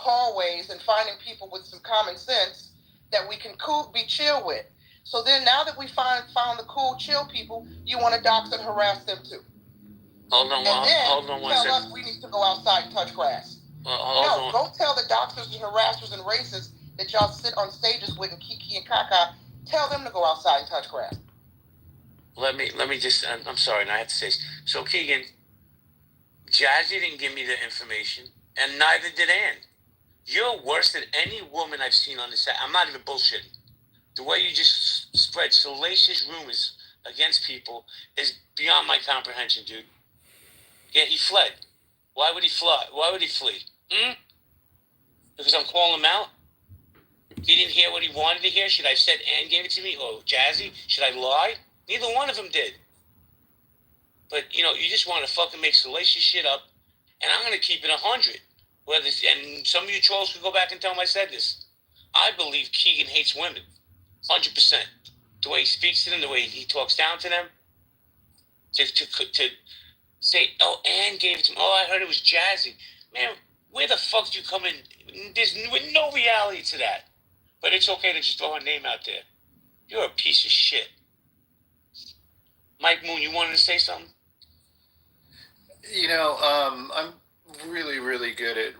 hallways and finding people with some common sense that we can be chill with. So then now that we found the cool, chill people, you want to dox and harass them too. Hold on one second. Tell us we need to go outside and touch grass. Go tell the doxers and harassers and racists that y'all sit on stages with and Kiki and Kaka, tell them to go outside and touch grass. Let me just, I'm sorry, and I have to say, so Keegan, Jazzy didn't give me the information, and neither did Ann. You're worse than any woman I've seen on this side. I'm not even bullshitting. The way you just spread salacious rumors against people is beyond my comprehension, dude. Yeah, he fled. Why would he fly? Why would he flee? Because I'm calling him out? He didn't hear what he wanted to hear? Should I have said Ann gave it to me? Or Jazzy? Should I lie? Neither one of them did. But, you just want to fucking make salacious shit up, and I'm going to keep it 100. And some of you trolls can go back and tell him I said this. I believe Keegan hates women. 100%. The way he speaks to them, the way he talks down to them. To say, oh, Ann gave it to me. Oh, I heard it was Jazzy. Man, where the fuck do you come in? There's no reality to that. But it's okay to just throw her name out there. You're a piece of shit. Mike Moon, you wanted to say something? I'm really, really good at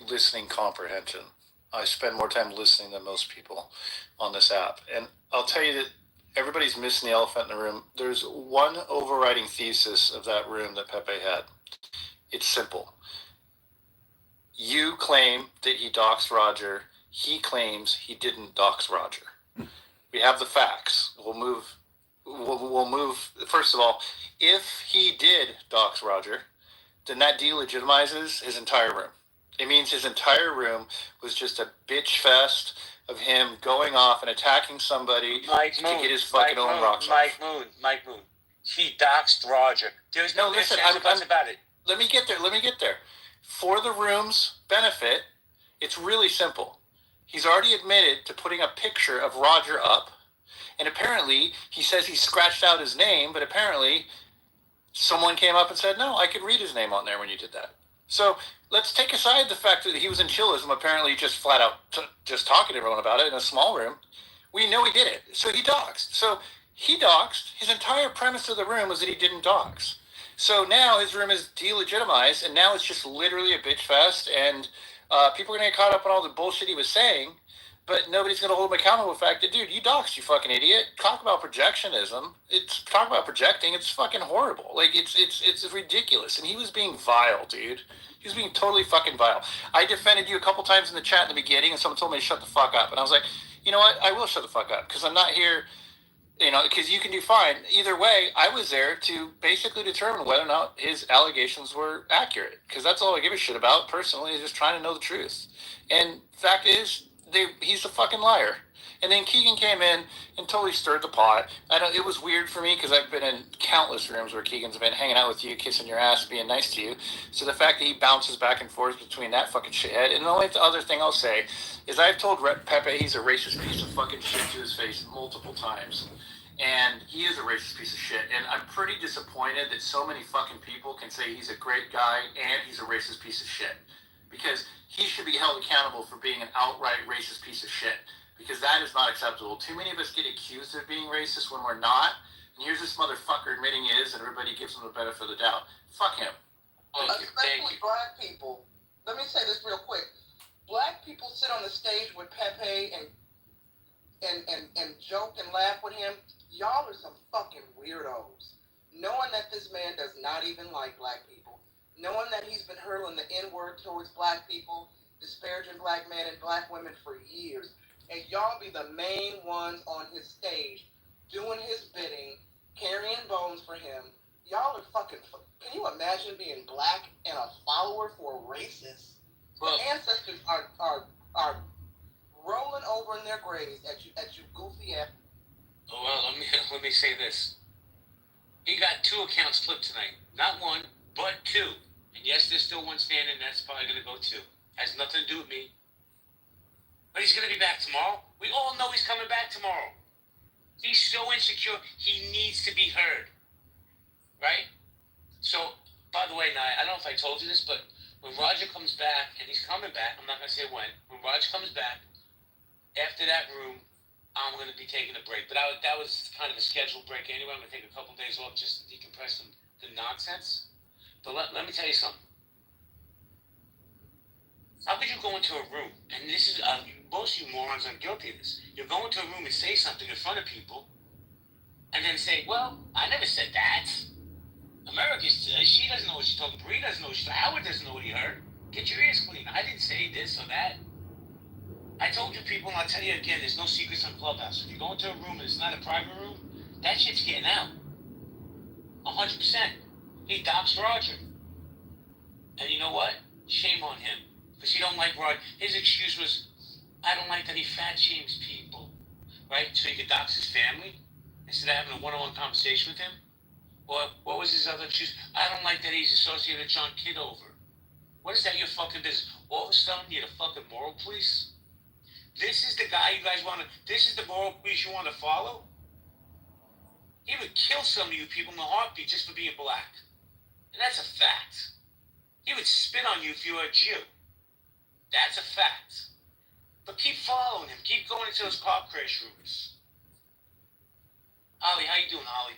listening comprehension. I spend more time listening than most people on this app. And I'll tell you that everybody's missing the elephant in the room. There's one overriding thesis of that room that Pepe had. It's simple. You claim that he doxed Roger. He claims he didn't dox Roger. We have the facts. We'll move. First of all, if he did dox Roger, then that delegitimizes his entire room. It means his entire room was just a bitch fest of him going off and attacking somebody to get his fucking own rocks off. Mike Moon. He doxed Roger. There's no ifs, ands, or buts about it. Let me get there. For the room's benefit, it's really simple. He's already admitted to putting a picture of Roger up, and apparently he says he scratched out his name, but apparently someone came up and said, no, I could read his name on there when you did that. So let's take aside the fact that he was in chillism, apparently just flat out just talking to everyone about it in a small room. We know he did it. So he doxed. So he doxed. His entire premise of the room was that he didn't dox. So now his room is delegitimized, and now it's just literally a bitch fest, and people are going to get caught up on all the bullshit he was saying, but nobody's going to hold him accountable for the fact that, dude, you doxed, you fucking idiot. Talk about projectionism. Talk about projecting. It's fucking horrible. Like, it's ridiculous. And he was being vile, dude. He was being totally fucking vile. I defended you a couple times in the chat in the beginning, and someone told me to shut the fuck up. And I was like, you know what? I will shut the fuck up, because I'm not here, because you can do fine. Either way, I was there to basically determine whether or not his allegations were accurate, because that's all I give a shit about personally, is just trying to know the truth. And fact is, he's a fucking liar. And then Keegan came in and totally stirred the pot. It was weird for me because I've been in countless rooms where Keegan's been hanging out with you, kissing your ass, being nice to you. So the fact that he bounces back and forth between that fucking shithead. And the only other thing I'll say is I've told Pepe he's a racist piece of fucking shit to his face multiple times. And he is a racist piece of shit. And I'm pretty disappointed that so many fucking people can say he's a great guy and he's a racist piece of shit. Because he should be held accountable for being an outright racist piece of shit. Because that is not acceptable. Too many of us get accused of being racist when we're not. And here's this motherfucker admitting he is, and everybody gives him the benefit of the doubt. Fuck him. Especially black people. Let me say this real quick. Black people sit on the stage with Pepe and joke and laugh with him. Y'all are some fucking weirdos. Knowing that this man does not even like black people. Knowing that he's been hurling the N-word towards black people, disparaging black men and black women for years. And y'all be the main ones on his stage, doing his bidding, carrying bones for him. Y'all are fucking... Can you imagine being black and a follower for a racist? Well, the ancestors are rolling over in their graves at you goofy ass. Oh, well, let me say this. He got 2 accounts flipped tonight. Not 1, but 2. And yes, there's still one standing, and that's probably going to go 2. Has nothing to do with me. But he's going to be back tomorrow. We all know he's coming back tomorrow. He's so insecure, he needs to be heard. Right? So, by the way, Nye, I don't know if I told you this, but When Roger comes back, and he's coming back, I'm not going to say when Roger comes back, after that room, I'm going to be taking a break. But that was kind of a scheduled break anyway. I'm going to take a couple days off just to decompress from the nonsense. But let me tell you something. How could you go into a room, and this is, most of you morons are guilty of this. You go into a room and say something in front of people, and then say, well, I never said that. America, she doesn't know what she's talking about. Bree doesn't know what she's talking about. Howard doesn't know what he heard. Get your ears clean. I didn't say this or that. I told you people, and I'll tell you again, there's no secrets on Clubhouse. If you go into a room and it's not a private room, that shit's getting out. 100%. He doxed Roger. And you know what? Shame on him. Because he don't like Roger. His excuse was, I don't like that he fat shames people. Right? So he could dox his family instead of having a one-on-one conversation with him. Or what was his other excuse? I don't like that he's associated with John Kitover. What is that your fucking business? All of a sudden, you're the fucking moral police? This is the guy you guys want to... This is the moral police you want to follow? He would kill some of you people in a heartbeat just for being black. And that's a fact. He would spit on you if you were a Jew. That's a fact. But keep following him. Keep going into those car crash rumors. Ollie, how you doing, Ollie?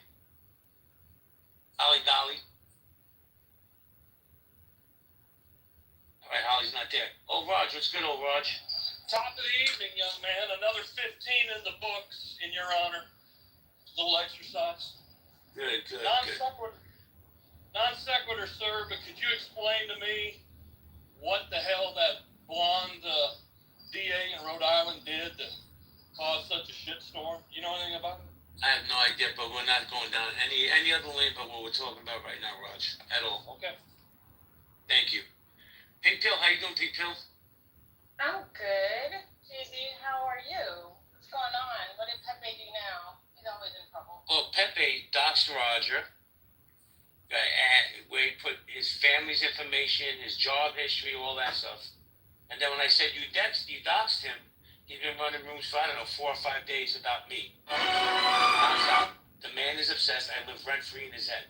Ollie Dolly. All right, Ollie's not there. Old Raj, what's good, old Raj? Top of the evening, young man. Another 15 in the books, in your honor. Little exercise. Good, good, Non-sequitur. Non-sequitur, sir, but could you explain to me what the hell that blonde DA in Rhode Island did to cause such a shitstorm? You know anything about it? I have no idea, but we're not going down any other lane but what we're talking about right now, Raj, at all. Okay. Thank you. Pink Pill, how you doing, Pink Pill? I'm good. JZ, how are you? What's going on? What did Pepe do now? He's always in trouble. Well, Pepe doxed Roger, where he put his family's information, his job history, all that stuff. And then when I said you doxed him, he's been running rooms for, 4 or 5 days about me. Non-stop. The man is obsessed. I live rent-free in his head.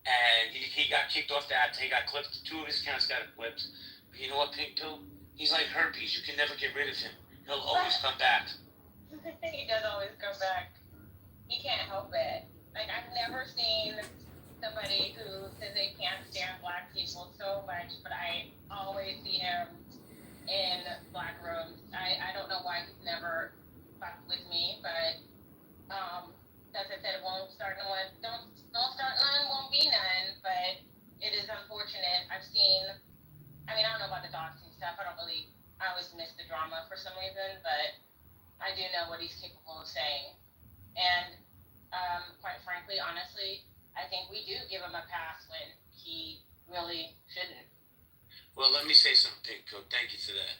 And he got kicked off the app. He got clipped. 2 of his accounts got clipped. But you know what, Pink Pill? He's like herpes. You can never get rid of him. He'll always come back. He does always come back. He can't help it. Like, I've never seen somebody who says they can't stand black people so much, but I always see him in black rooms. I don't know why he's never fucked with me, but as I said, it won't start none. Don't start none, won't be none. But it is unfortunate. I don't know about the doxing stuff. I always miss the drama for some reason, but I do know what he's capable of saying. And quite frankly, honestly, I think we do give him a pass when he really shouldn't. Well, let me say something, Pill. Thank you for that.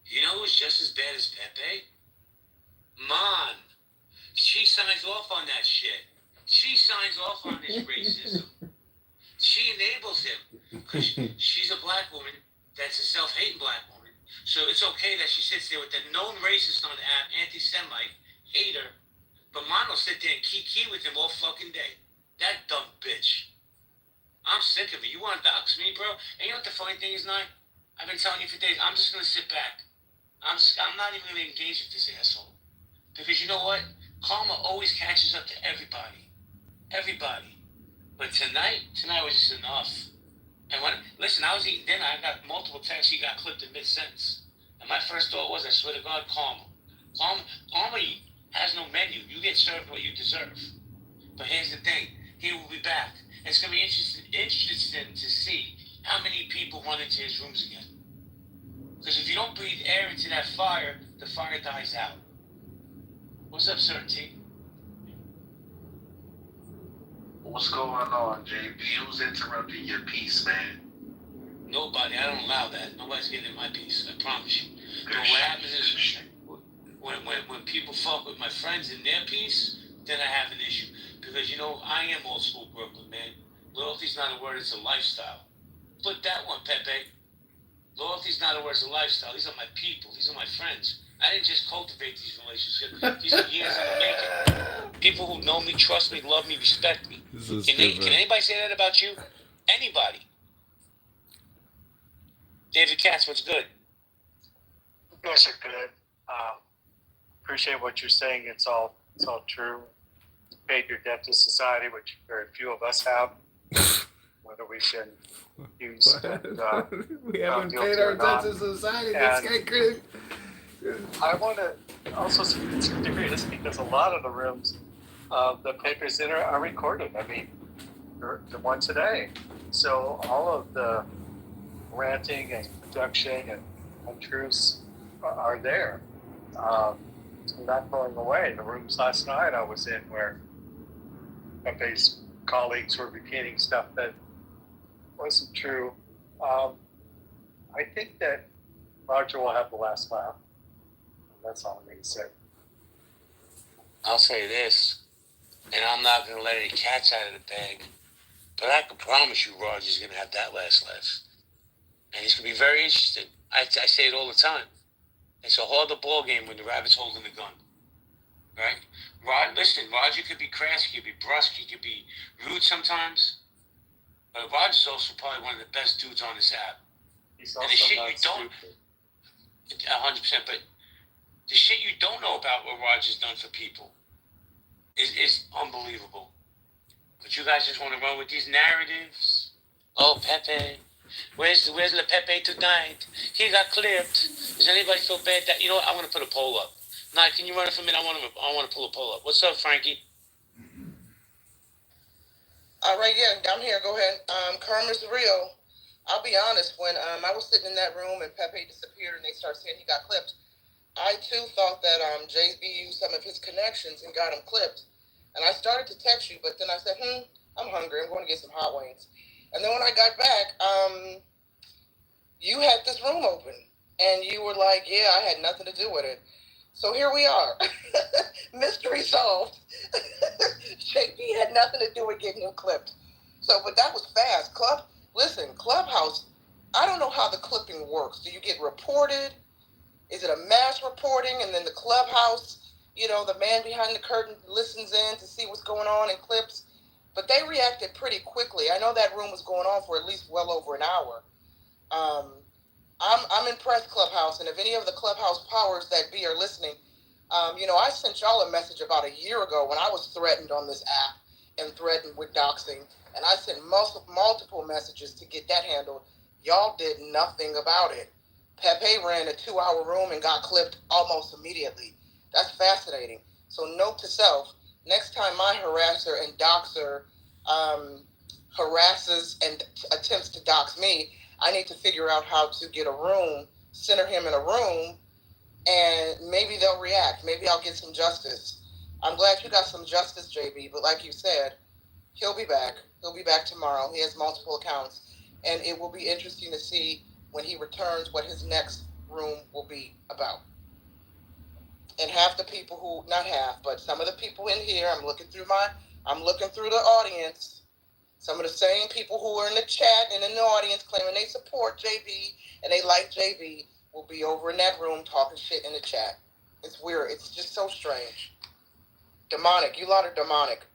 You know who's just as bad as Pepe? Mon. She signs off on that shit. She signs off on his racism. She enables him because she's a black woman that's a self-hating black woman. So it's okay that she sits there with the known racist on the app, anti-Semite, hater, but Mon will sit there and kiki with him all fucking day. That dumb bitch. I'm sick of it. You want to dox me, bro? And you know what the funny thing is, Nye? I've been telling you for days, I'm just going to sit back. I'm not even going to engage with this asshole. Because you know what? Karma always catches up to everybody. Everybody. But tonight was just enough. And listen, I was eating dinner. I got multiple texts. He got clipped in mid-sentence. And my first thought was, I swear to God, karma. Karma has no menu. You get served what you deserve. But here's the thing. He will be back. It's going to be interesting to see how many people run into his rooms again. Because if you don't breathe air into that fire, the fire dies out. What's up, Sir T? What's going on, JB? Who's interrupting your piece, man? Nobody. I don't allow that. Nobody's getting in my piece. I promise you. Good But what shit. happens is when people fuck with my friends in their piece, then I have an issue. Because, you know, I am old school Brooklyn, man. Loyalty's not a word, it's a lifestyle. Put that one, Pepe. Loyalty's not a word, it's a lifestyle. These are my people. These are my friends. I didn't just cultivate these relationships. These are years in the making. People who know me, trust me, love me, respect me. Can anybody say that about you? Anybody. David Katz, what's good? You guys are good. Appreciate what you're saying. It's all true. You paid your debt to society, which very few of us have. Whether we can use we haven't paid our debt to society. This guy could. I want to also speak serious because a lot of the rooms, the papers in are recorded. I mean, the one today. So all of the ranting and production and untruths are there. They're not going away. The rooms last night I was in where Pepe's colleagues were repeating stuff that wasn't true. I think that Roger will have the last laugh. That's all I'm going to say. I'll say this, and I'm not going to let any cats out of the bag, but I can promise you Roger's going to have that last laugh. And he's going to be very interesting. I say it all the time. It's a harder ball game when the rabbit's holding the gun. Right? Listen, Roger could be crass, he could be brusque, he could be rude sometimes. But Roger's also probably one of the best dudes on this app. He's also And the shit not you don't, stupid. 100%, but the shit you don't know about what Roger's done for people is unbelievable. But you guys just want to run with these narratives. Oh, Pepe. Where's Le Pepe tonight? He got clipped. Does anybody feel bad that, you know what, I'm going to put a poll up. Nah, can you run it for me? I want to pull a poll up. What's up, Frankie? All right, yeah, I'm here. Go ahead. Karma's real. I'll be honest. When I was sitting in that room and Pepe disappeared and they started saying he got clipped, I too thought that JB used some of his connections and got him clipped. And I started to text you, but then I said, I'm hungry. I'm going to get some hot wings. And then when I got back, you had this room open. And you were like, yeah, I had nothing to do with it. So here we are. Mystery solved. JB had nothing to do with getting him clipped. So, but that was fast. Clubhouse, I don't know how the clipping works. Do you get reported? Is it a mass reporting? And then the Clubhouse, the man behind the curtain listens in to see what's going on and clips. But they reacted pretty quickly. I know that room was going on for at least well over an hour. I'm impressed, Clubhouse, and if any of the Clubhouse powers that be are listening, I sent y'all a message about a year ago when I was threatened on this app and threatened with doxing, and I sent multiple messages to get that handled. Y'all did nothing about it. Pepe ran a 2-hour room and got clipped almost immediately. That's fascinating. So note to self, next time my harasser and doxer harasses and attempts to dox me, I need to figure out how to get a room, center him in a room, and maybe they'll react. Maybe I'll get some justice. I'm glad you got some justice, JB, but like you said, he'll be back. He'll be back tomorrow. He has multiple accounts, and it will be interesting to see when he returns what his next room will be about. And half the people who, not half, but some of the people in here, I'm looking through the audience. Some of the same people who are in the chat and in the audience claiming they support JB and they like JB will be over in that room talking shit in the chat. It's weird. It's just so strange. Demonic. You lot are demonic.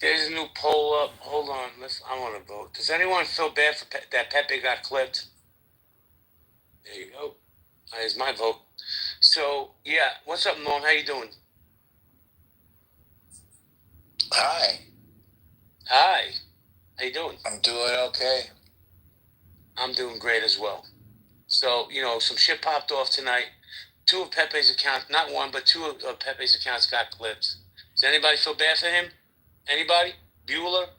There's a new poll up. Hold on. I want to vote. Does anyone feel bad for that Pepe got clipped? There you go. There's my vote. So, yeah. What's up, Norm? How you doing? Hi. Hi. How you doing? I'm doing okay. I'm doing great as well. So, some shit popped off tonight. 2 of Pepe's accounts, not 1, but 2 of Pepe's accounts got clipped. Does anybody feel bad for him? Anybody? Bueller?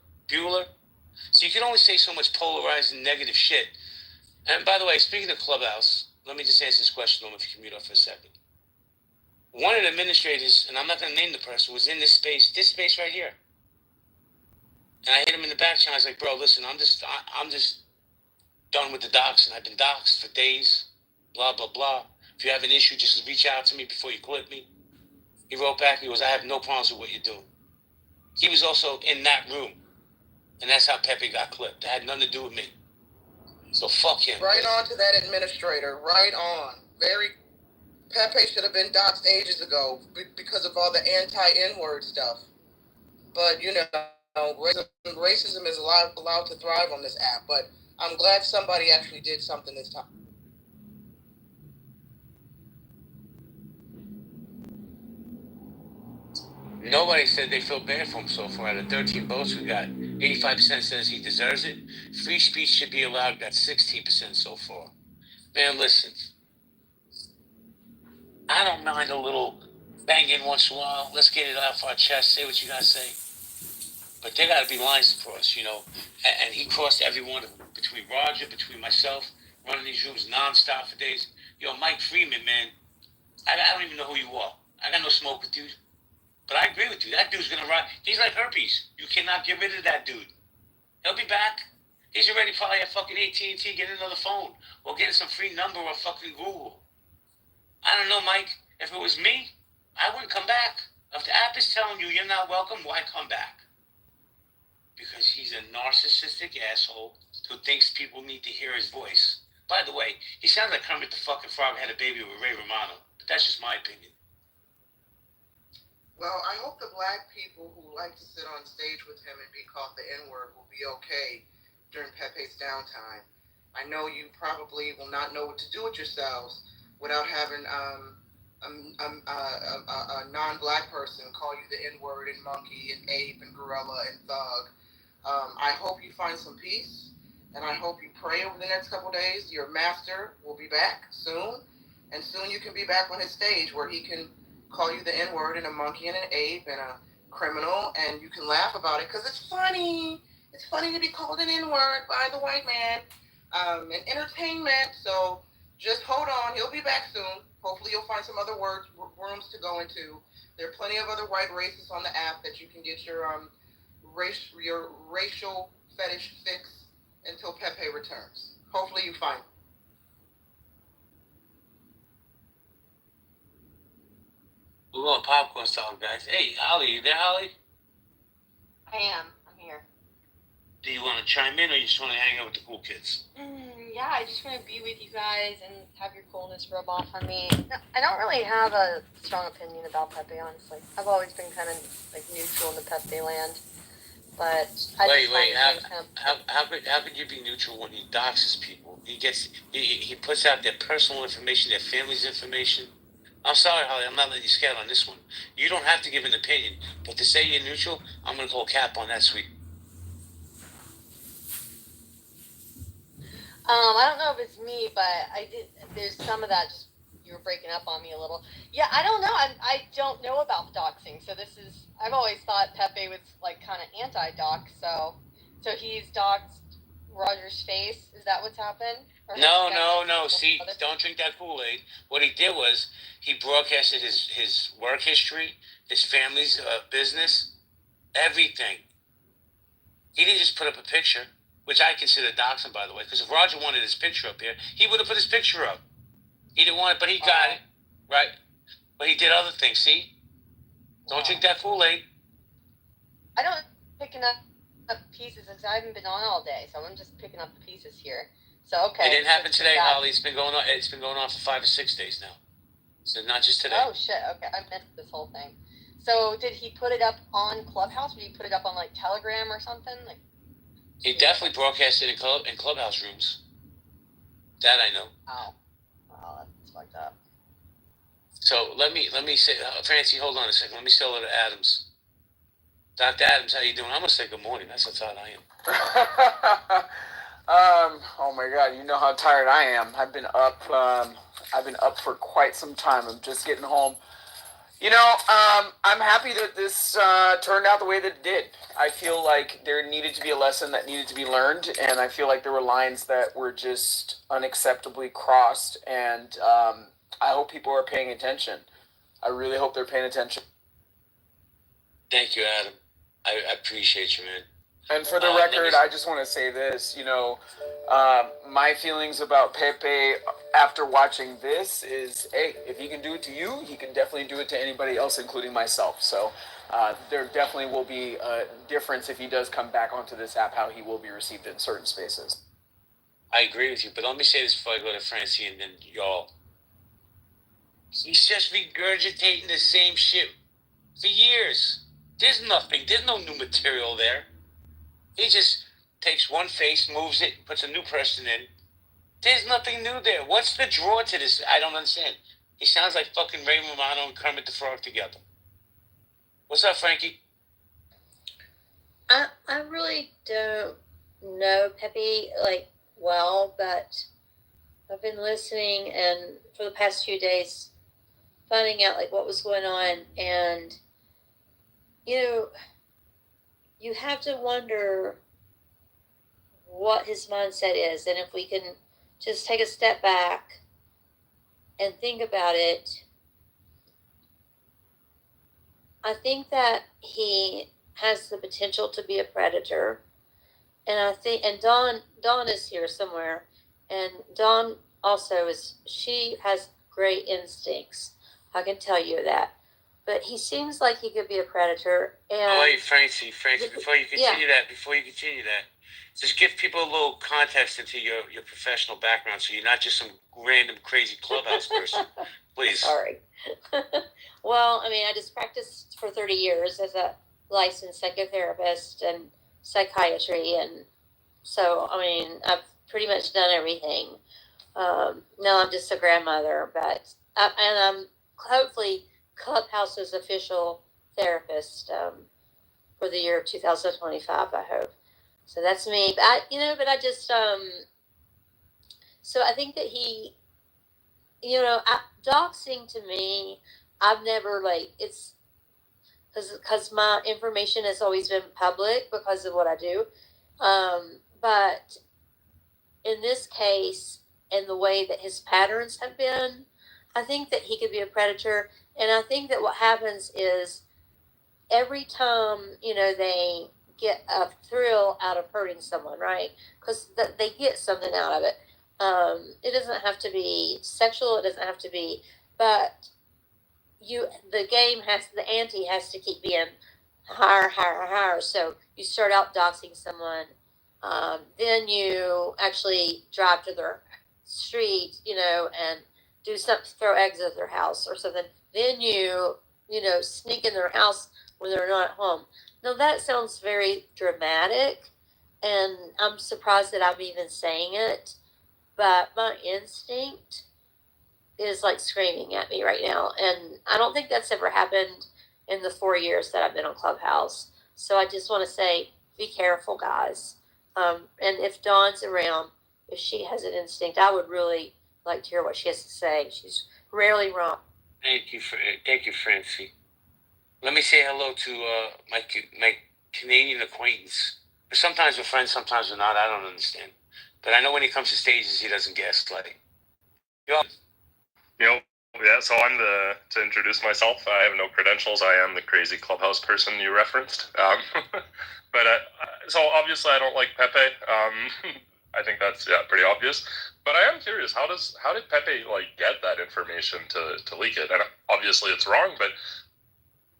So you can only say so much polarizing negative shit. And by the way, speaking of Clubhouse, let me just answer this question, if you can mute up for a second. One of the administrators, and I'm not going to name the person, was in this space right here. And I hit him in the back channel. I was like, bro, listen, I'm just done with the doxing. I've been doxed for days, blah, blah, blah. If you have an issue, just reach out to me before you clip me. He wrote back, he goes, I have no problems with what you're doing. He was also in that room. And that's how Pepe got clipped. That had nothing to do with me. So fuck him. Right on to that administrator. Right on. Pepe should have been doxed ages ago because of all the anti-N-word stuff. But, racism is allowed to thrive on this app. But I'm glad somebody actually did something this time. Nobody said they feel bad for him so far. Out of 13 votes, we got 85% says he deserves it. Free speech should be allowed. Got 16% so far. Man, listen. I don't mind a little banging once in a while. Let's get it off our chest. Say what you gotta say. But there gotta be lines to cross, you know. And he crossed every one of them. Between Roger, between myself, running these rooms nonstop for days. Yo, Mike Freeman, man. I don't even know who you are. I got no smoke with you. But I agree with you. That dude's gonna ride. He's like herpes. You cannot get rid of that dude. He'll be back. He's already probably at fucking AT&T getting another phone or getting some free number or fucking Google. I don't know, Mike. If it was me, I wouldn't come back. If the app is telling you you're not welcome, why come back? Because he's a narcissistic asshole who thinks people need to hear his voice. By the way, he sounds like Kermit the fucking Frog had a baby with Ray Romano. But that's just my opinion. Well, I hope the black people who like to sit on stage with him and be called the N-word will be okay during Pepe's downtime. I know you probably will not know what to do with yourselves without having a non-black person call you the N-word and monkey and ape and gorilla and thug. I hope you find some peace, and I hope you pray over the next couple of days. Your master will be back soon, and soon you can be back on his stage where he can call you the N-word and a monkey and an ape and a criminal, and you can laugh about it because it's funny. It's funny to be called an N-word by the white man. And entertainment, so just hold on. He'll be back soon. Hopefully you'll find some other rooms to go into. There are plenty of other white racists on the app that you can get your racial fetish fix until Pepe returns. Hopefully you find him. We're going popcorn style, guys. Hey, Holly, you there, Holly? I am. I'm here. Do you want to chime in, or you just want to hang out with the cool kids? Yeah, I just want to be with you guys and have your coolness rub off on me. No, I don't really have a strong opinion about Pepe, honestly. I've always been kind of like neutral in the Pepe land. But how could you be neutral when he doxes people? He puts out their personal information, their family's information. I'm sorry, Holly, I'm not letting you scout on this one. You don't have to give an opinion, but to say you're neutral, I'm going to call cap on that, sweet. I don't know if it's me, but there's some of that just, you were breaking up on me a little. Yeah, I don't know. I don't know about doxing. So I've always thought Pepe was like kind of anti-dox. So he's doxed Roger's face. Is that what's happened? No. See, don't drink that Kool-Aid. What he did was he broadcasted his work history, his family's business, everything. He didn't just put up a picture, which I consider doxing, by the way, because if Roger wanted his picture up here, he would have put his picture up. He didn't want it, but he got it, right? But he did other things, see? Don't drink that Kool-Aid. I don't picking up pieces, because I haven't been on all day, so I'm just picking up the pieces here. So, okay. It didn't happen today, Holly. It's been going on for 5 or 6 days now. So not just today. Oh, shit. Okay, I missed this whole thing. So did he put it up on Clubhouse? Did he put it up on, like, Telegram or something? Like, he definitely broadcasted in Clubhouse rooms. That I know. Oh, that's fucked up. So let me say, Francie, hold on a second. Let me say hello to Adams. Dr. Adams, how you doing? I'm gonna say good morning. That's how tired I am. Oh my God, you know how tired I am. I've been up for quite some time. I'm just getting home. You know, I'm happy that this turned out the way that it did. I feel like there needed to be a lesson that needed to be learned, and I feel like there were lines that were just unacceptably crossed, and I hope people are paying attention. I really hope they're paying attention. Thank you, Adam. I appreciate you, man. And for the record, I just want to say this, you know, my feelings about Pepe after watching this is, hey, if he can do it to you, he can definitely do it to anybody else, including myself. So there definitely will be a difference if he does come back onto this app, how he will be received in certain spaces. I agree with you, but let me say this before I go to Francie and then y'all. He's just regurgitating the same shit for years. There's no new material there. He just takes one face, moves it, puts a new person in. There's nothing new there. What's the draw to this? I don't understand. He sounds like fucking Ray Romano and Kermit the Frog together. What's up, Frankie? I really don't know Pepe well, but I've been listening and for the past few days finding out what was going on, and you have to wonder what his mindset is, and if we can just take a step back and think about it. I think that he has the potential to be a predator, and Dawn is here somewhere, and Dawn also she has great instincts. I can tell you that, but he seems like he could be a predator. And wait, Francie, before you continue that, just give people a little context into your professional background, so you're not just some random crazy clubhouse person. Please. Sorry. Well, I just practiced for 30 years as a licensed psychotherapist and psychiatry, and so I've pretty much done everything. Now I'm just a grandmother, but and I'm hopefully Clubhouse's official therapist for the year 2025. I hope. So that's me. But I just so I think that he, doxing to me, I've never it's because my information has always been public because of what I do. But in this case, and the way that his patterns have been, I think that he could be a predator. And I think that what happens is every time, they get a thrill out of hurting someone, right? Because they get something out of it. It doesn't have to be sexual. It doesn't have to be, but the ante has to keep being higher. So you start out doxing someone, then you actually drive to their street, and do something, throw eggs at their house or something. Then you sneak in their house when they're not at home. Now that sounds very dramatic, and I'm surprised that I'm even saying it, but my instinct is screaming at me right now, and I don't think that's ever happened in the 4 years that I've been on Clubhouse. So I just want to say, be careful, guys. And if Dawn's around, if she has an instinct, I would really like to hear what she has to say. She's rarely wrong. Thank you, Francie. Let me say hello to my Canadian acquaintance. Sometimes we're friends, sometimes we're not. I don't understand, but I know when he comes to stages, he doesn't gaslight. Yeah, so to introduce myself, I have no credentials. I am the crazy Clubhouse person you referenced. But so obviously I don't like Pepe. I think that's pretty obvious. But I am curious, how did Pepe get that information to leak it? And obviously it's wrong, but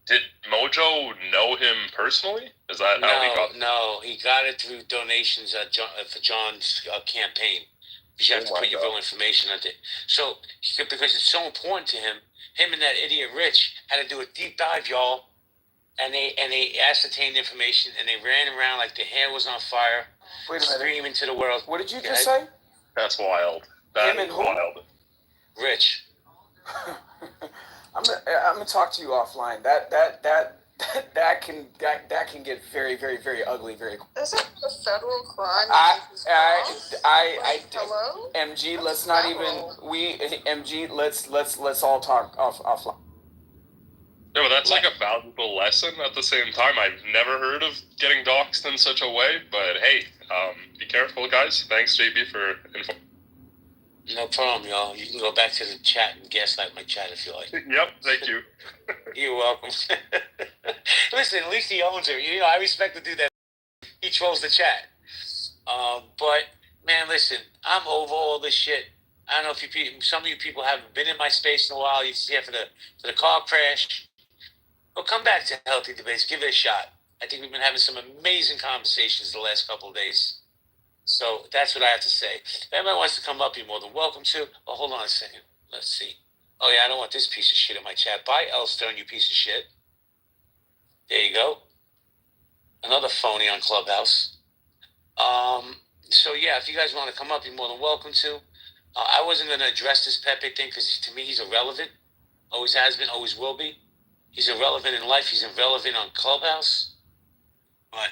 did Mojo know him personally? Is that how he got it? No, he got it through donations for John's campaign. You have to put your real information on it. So, because it's so important to him and that idiot Rich had to do a deep dive, y'all. And they ascertained information, and they ran around like their hair was on fire, screaming to the world. What did you just say? That's wild. That is wild. Rich. I'm gonna talk to you offline. That can get very, very, very ugly very quick. Is it a federal crime? Hello? MG, let's not even let's all talk offline. No, that's a valuable lesson. At the same time, I've never heard of getting doxxed in such a way. But hey, be careful, guys. Thanks, JB, for info. No problem, y'all. You can go back to the chat and gaslight my chat if you like. Yep, thank you. You're welcome. Listen, at least he owns her. I respect the dude that he trolls the chat. But man, listen, I'm over all this shit. I don't know if some of you people haven't been in my space in a while. You're here for the car crash. Well, come back to Healthy Debates. Give it a shot. I think we've been having some amazing conversations the last couple of days. So that's what I have to say. If anybody wants to come up, you're more than welcome to. Oh, hold on a second. Let's see. Oh, yeah, I don't want this piece of shit in my chat. Bye, Elstern, you piece of shit. There you go. Another phony on Clubhouse. So yeah, if you guys want to come up, you're more than welcome to. I wasn't going to address this Pepe thing because to me he's irrelevant. Always has been, always will be. He's irrelevant in life. He's irrelevant on Clubhouse. But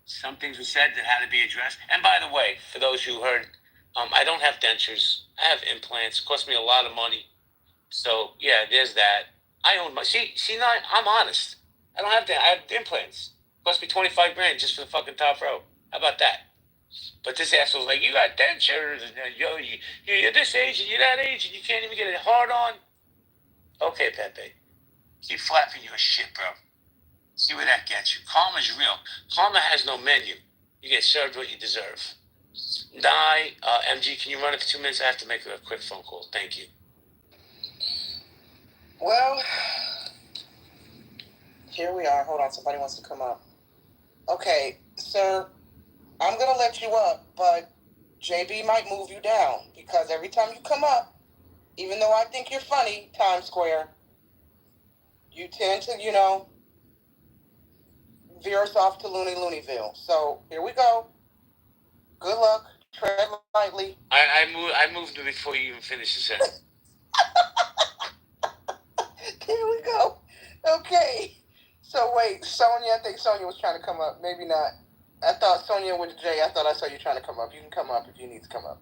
some things were said that had to be addressed. And by the way, for those who heard, I don't have dentures. I have implants. It cost me a lot of money. So yeah, there's that. I own my. I'm honest. I don't have that. I have implants. It cost me $25,000 just for the fucking top row. How about that? But this asshole's like, you got dentures, and you're this age and you're that age, and you can't even get it hard on. Okay, Pepe, keep flapping your shit, bro. See where that gets you. Karma's real. Karma has no menu. You get served what you deserve. MG, can you run it for 2 minutes? I have to make a quick phone call. Thank you. Well, here we are. Hold on, somebody wants to come up. Okay, sir, I'm gonna let you up, but JB might move you down because every time you come up, even though I think you're funny, Times Square, you tend to, veer us off to Looneyville. So here we go. Good luck. Tread lightly. I moved it before you even finished the sentence. Here we go. Okay. So wait, Sonia, I think Sonia was trying to come up. Maybe not. I thought Sonia with a J. I thought I saw you trying to come up. You can come up if you need to come up.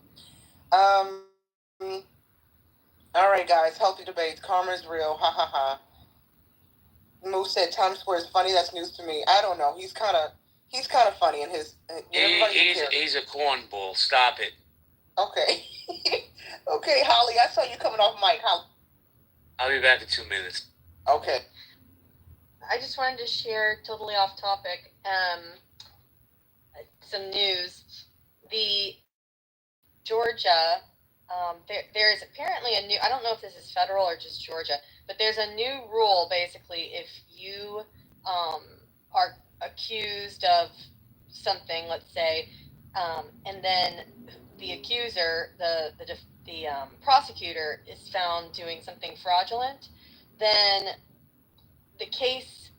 All right, guys. Healthy debates. Karma is real. Ha ha ha. Moose said Times Square is funny. That's news to me. I don't know. He's kind of funny in his. He's a cornball. Stop it. Okay. Okay, Holly. I saw you coming off mic. I'll be back in 2 minutes. Okay. I just wanted to share, totally off topic, some news. The Georgia, there is apparently a new, I don't know if this is federal or just Georgia, but there's a new rule, basically, if you are accused of something, let's say, and then the accuser, the prosecutor is found doing something fraudulent, then the case,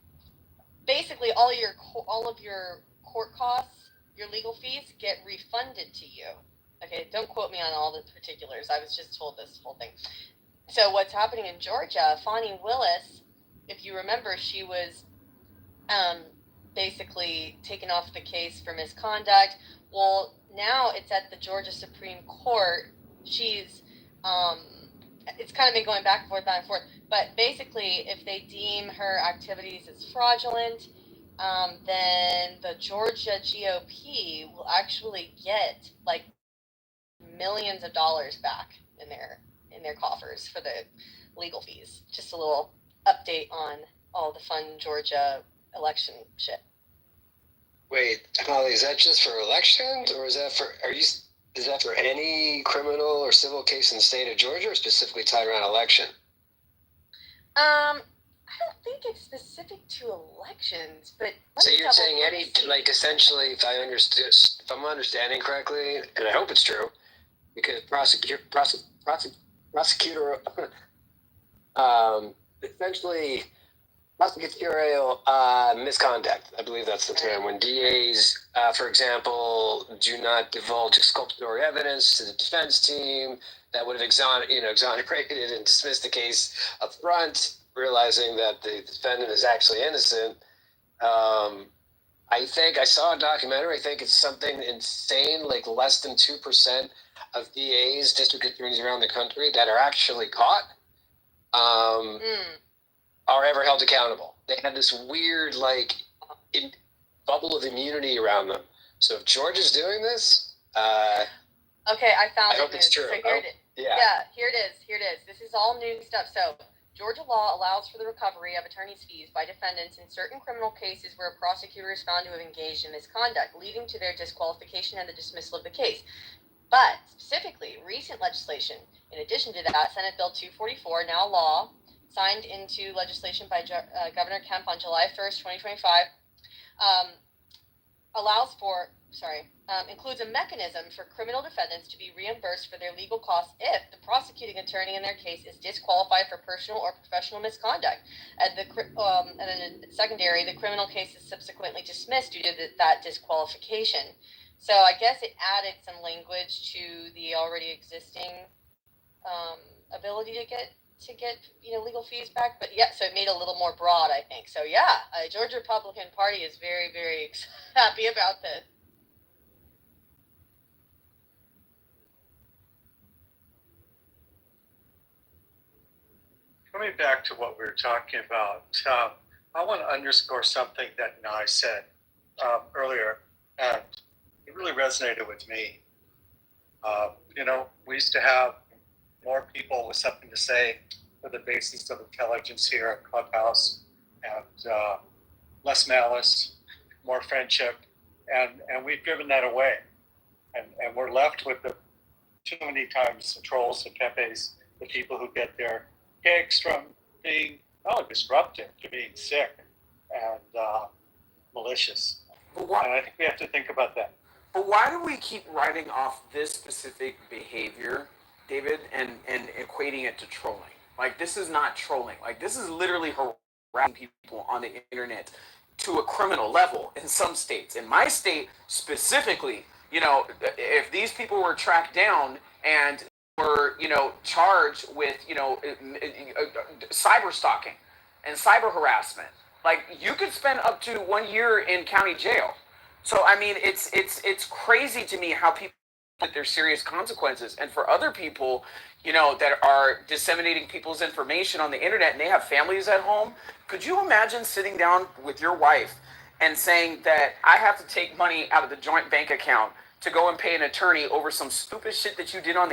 basically all of your court costs, your legal fees get refunded to you. Okay, don't quote me on all the particulars. I was just told this whole thing. So what's happening in Georgia, Fani Willis, if you remember, she was basically taken off the case for misconduct. Well, now it's at the Georgia Supreme Court. She's it's kind of been going back and forth, but basically if they deem her activities as fraudulent, then the Georgia GOP will actually get like millions of dollars back in their coffers for the legal fees. Just a little update on all the fun Georgia election shit. Wait, Holly, is that just for elections, or is that for any criminal or civil case in the state of Georgia, or specifically tied around election? I don't think it's specific to elections, but so you're saying essentially, if I'm understanding correctly, and I hope it's true, because prosecutor essentially prosecutorial misconduct, I believe that's the term, when DAs, for example, do not divulge exculpatory evidence to the defense team that would have exonerated and dismissed the case up front, realizing that the defendant is actually innocent. I think I saw a documentary. I think it's something insane, like less than 2% of DAs, district attorneys around the country that are actually caught are ever held accountable. They had this weird bubble of immunity around them. So if Georgia's doing this, okay, I found it. I hope it's true. So here it is. This is all new stuff. So Georgia law allows for the recovery of attorney's fees by defendants in certain criminal cases where a prosecutor is found to have engaged in misconduct, leading to their disqualification and the dismissal of the case. But specifically, recent legislation, in addition to that, Senate Bill 244, now law, signed into legislation by Governor Kemp on July 1st, 2025, includes a mechanism for criminal defendants to be reimbursed for their legal costs if the prosecuting attorney in their case is disqualified for personal or professional misconduct. And then secondary, the criminal case is subsequently dismissed due to that disqualification. So I guess it added some language to the already existing ability to get legal fees back. But yeah, so it made it a little more broad, I think. So yeah, Georgia Republican Party is very, very happy about this. Coming back to what we were talking about, I want to underscore something that Nye said earlier, and it really resonated with me. We used to have more people with something to say for the basis of intelligence here at Clubhouse, and less malice, more friendship, and we've given that away, and we're left with the too many times the trolls, the Pepes, the people who get their kicks from being disruptive to being sick and malicious. But why, and I think we have to think about that. but why do we keep writing off this specific behavior, David, and equating it to trolling? Like, this is not trolling. Like, this is literally harassing people on the internet to a criminal level in some states. In my state specifically, if these people were tracked down and were, charged with, cyber stalking and cyber harassment, like, you could spend up to 1 year in county jail. So I mean, it's crazy to me how people that there's serious consequences, and for other people, that are disseminating people's information on the internet and they have families at home. Could you imagine sitting down with your wife and saying that I have to take money out of the joint bank account to go and pay an attorney over some stupid shit that you did on the